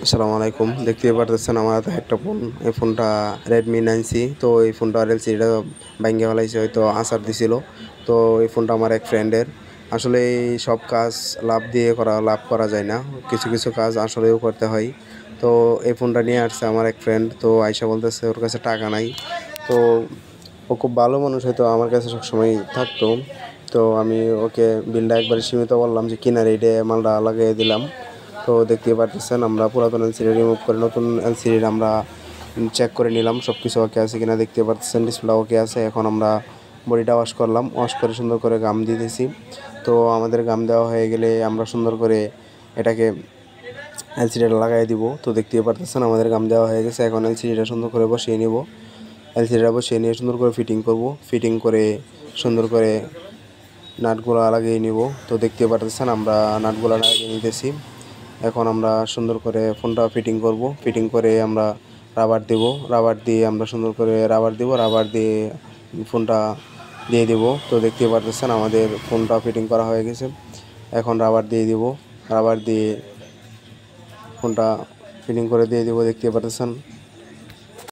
আসসালামু আলাইকুম। দেখতেই পারতেছেন আমার হাতে একটা ফোন। এই ফোনটা Redmi 9C। তো এই ফোনটার এলসিডিটা ভাইঙ্গা ফেলাইছে, হয়তো আছাড় দিছিল। তো এই ফোনটা আমার এক ফ্রেন্ডের। আসলে এই সব কাজ লাভ করা যায় না। কিছু, কিছু কাজ আসলেও করতে হয়। তো এই ফোনটা নিয়ে আসছে আমার এক ফ্রেন্ড। তো আইসা বলতেছে ওর কাছে টাকা নাই। তো ও খুব ভালো মানুষ, হয়তো আমার কাছে সবসময় থাকতো। তো আমি ওকে বিলটা একবারে সীমিত বললাম যে কিনা রেটে মালটা লাগিয়ে দিলাম। তো দেখতেই পারতেছেন আমরা পুরাতন এলসিডি রিমুভ করে নতুন এলসিডি আমরা চেক করে নিলাম সব কিছু ওকে আছে কিনা। দেখতে পারতেছেন ডিসপ্লে ওকে আছে। এখন আমরা বডিটা ওয়াশ করলাম, ওয়াশ করে সুন্দর করে গাম দিতেছি। তো আমাদের গাম দেওয়া হয়ে গেলে আমরা সুন্দর করে এটাকে এলসিডিটা লাগাই দিব। তো দেখতেই পারতেছেন আমাদের গাম দেওয়া হয়ে গেছে। এখন এলসিডিটা সুন্দর করে বসিয়ে নিব। এলসিডিটা বসিয়ে নিয়ে সুন্দর করে ফিটিং করব। ফিটিং করে সুন্দর করে নাটগুলা লাগিয়ে নিব। তো দেখতে পারতেছেন আমরা নাটগুলা লাগিয়ে নিতেছি। এখন আমরা সুন্দর করে ফোনটা ফিটিং করব। ফিটিং করে আমরা রাবার দেব। রাবার দিয়ে আমরা সুন্দর করে রাবার দিব। রাবার দিয়ে ফোনটা দিয়ে দিব। তো দেখতে পারতেছেন আমাদের ফোনটা ফিটিং করা হয়ে গেছে। এখন রাবার দিয়ে দিব। রাবার দিয়ে ফোনটা ফিটিং করে দিয়ে দিব। দেখতে পারতেছেন